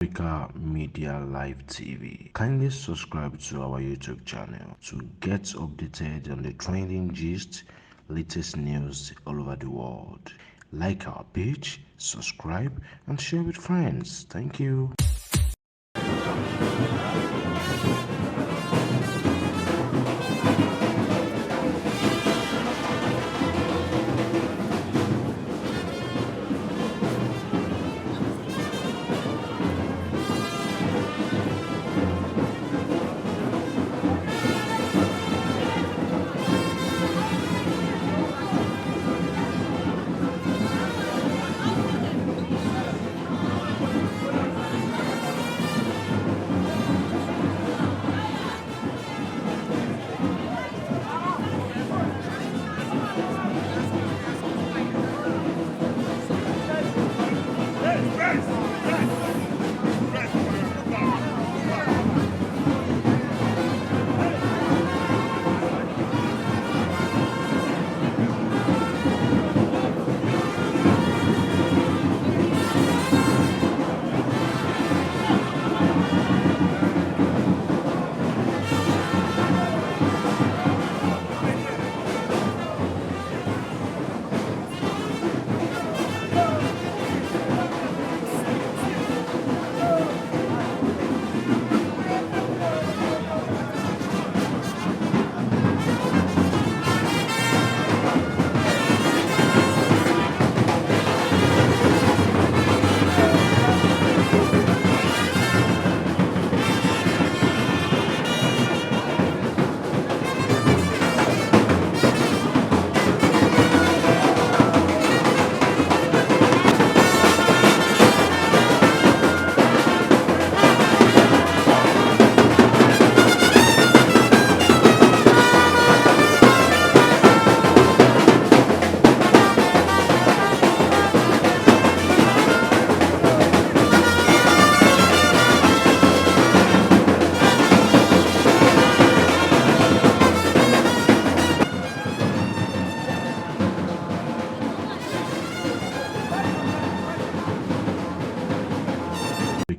Africa Media Live TV. Kindly subscribe to our YouTube channel to get updated on the trending gist, latest news all over the world. Like our page, subscribe, and share with friends. Thank you.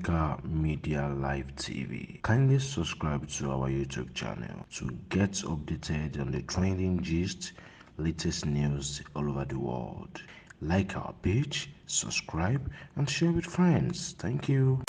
Africa Media Live TV. Kindly subscribe to our YouTube channel to get updated on the trending gist, latest news all over the world. Like our page, subscribe, and share with friends. Thank you.